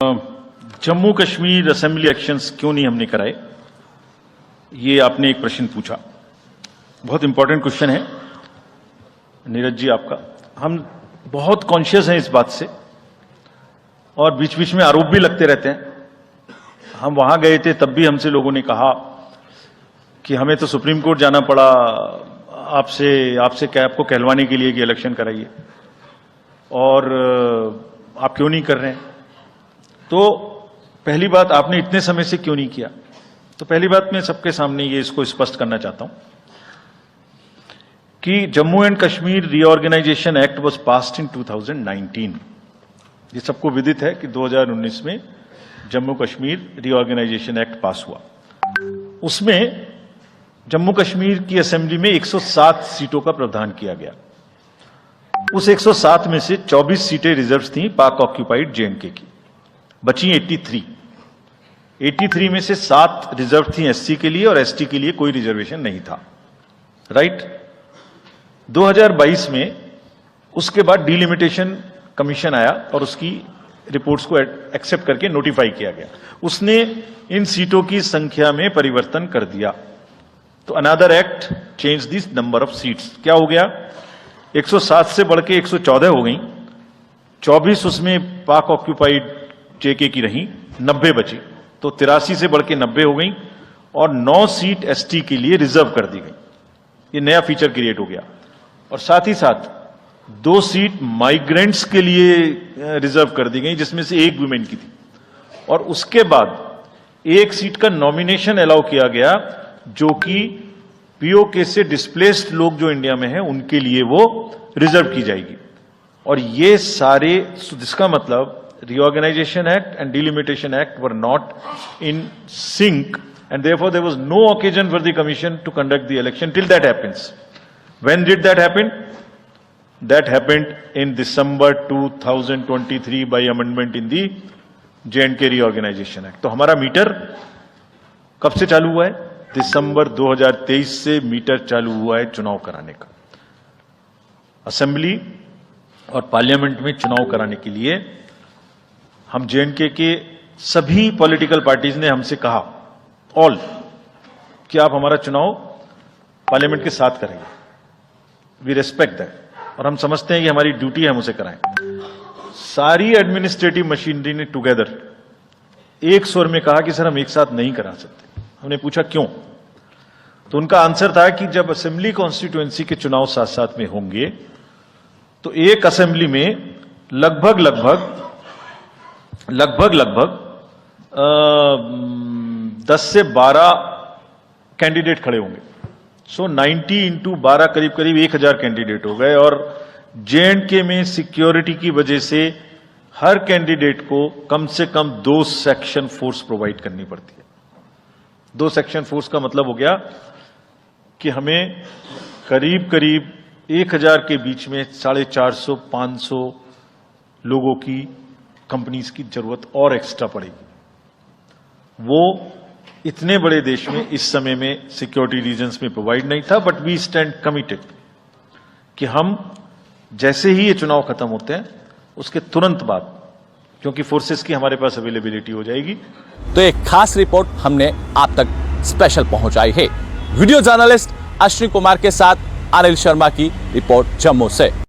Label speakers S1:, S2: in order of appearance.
S1: Jammu Kashmir assembly elections क्यों नहीं हमने कराए, ये आपने एक प्रश्न पूछा। बहुत इंपॉर्टेंट क्वेश्चन है नीरज जी आपका। हम बहुत कॉन्शियस हैं इस बात से और बीच बीच में आरोप भी लगते रहते हैं। हम वहां गए थे तब भी हमसे लोगों ने कहा कि हमें तो सुप्रीम कोर्ट जाना पड़ा आपसे क्या आपको कहलवाने के लिए कि इलेक्शन कराइए, और आप क्यों नहीं कर रहे हैं। तो पहली बात, आपने इतने समय से क्यों नहीं किया। तो पहली बात मैं सबके सामने ये इसको स्पष्ट करना चाहता हूं कि Jammu and Kashmir reorganisation act was passed in 2019। ये सबको विदित है कि 2019 में Jammu Kashmir reorganisation act pass हुआ। उसमें जम्मू कश्मीर की असेंबली में 107 सीटों का प्रावधान किया गया। उस 107 में से 24 सीटें रिजर्व थीं पाक ऑक्यूपाइड जेएंडके की, बची 83 में से 7 रिजर्व थी एससी के लिए और एसटी के लिए कोई रिजर्वेशन नहीं था। राइट। 2022 में उसके बाद डिलिमिटेशन कमीशन आया और उसकी रिपोर्ट्स को एक्सेप्ट करके नोटिफाई किया गया। उसने इन सीटों की संख्या में परिवर्तन कर दिया। तो another act change this number of seats. क्या हो गया, 107 से बढ़ के 114 हो गई, 24 उसमें पाक ऑक्यूपाइड जेके की रही, 90 बची, तो 83 से बढ़ के 90 हो गई और 9 सीट एसटी के लिए रिजर्व कर दी गई। ये नया फीचर क्रिएट हो गया। और साथ ही साथ 2 सीट माइग्रेंट्स के लिए रिजर्व कर दी गई, जिसमें से 1 वुमेन की थी। और उसके बाद 1 सीट का नॉमिनेशन अलाउ किया गया, जो कि पीओके से डिस्प्लेस्ड लोग जो इंडिया में हैं उनके लिए वो रिजर्व की जाएगी। और ये सारे, जिसका मतलब Reorganization Act and Delimitation Act were not in sync, and therefore there was no occasion for the Commission to conduct the election till that happens. When did that happen? That happened in December 2023 by amendment in the J&K Reorganization Act. तो हमारा metre कब से चालू हुआ है? दिसंबर 2023 से metre चालू हुआ है चुनाव कराने का। असेंबली और पार्लियामेंट में चुनाव कराने के लिए हम जेएंडके के सभी पॉलिटिकल पार्टीज ने हमसे कहा, ऑल, कि आप हमारा चुनाव पार्लियामेंट के साथ करेंगे। वी रेस्पेक्ट दैट और हम समझते हैं कि हमारी ड्यूटी है हम उसे कराएं। सारी एडमिनिस्ट्रेटिव मशीनरी ने टुगेदर एक स्वर में कहा कि सर हम एक साथ नहीं करा सकते। हमने पूछा क्यों, तो उनका आंसर था कि जब असेंबली कॉन्स्टिट्यूएंसी के चुनाव साथ साथ में होंगे तो एक असेंबली में लगभग 10 से 12 कैंडिडेट खड़े होंगे। सो 90 इंटू 12 करीब 1000 कैंडिडेट हो गए। और जेएंडके में सिक्योरिटी की वजह से हर कैंडिडेट को कम से कम 2 सेक्शन फोर्स प्रोवाइड करनी पड़ती है। 2 सेक्शन फोर्स का मतलब हो गया कि हमें करीब 1000 के बीच में 450-500 लोगों की कंपनीज की जरूरत और एक्स्ट्रा पड़ेगी। वो इतने बड़े देश में इस समय में सिक्योरिटी रीजंस में प्रोवाइड नहीं था। बट वी स्टैंड कमिटेड कि हम जैसे ही ये चुनाव खत्म होते हैं उसके तुरंत बाद, क्योंकि फोर्सेस की हमारे पास अवेलेबिलिटी हो जाएगी।
S2: तो एक खास रिपोर्ट हमने आप तक स्पेशल पहुंचाई है। वीडियो जर्नलिस्ट अश्विनी कुमार के साथ अनिल शर्मा की रिपोर्ट जम्मू से।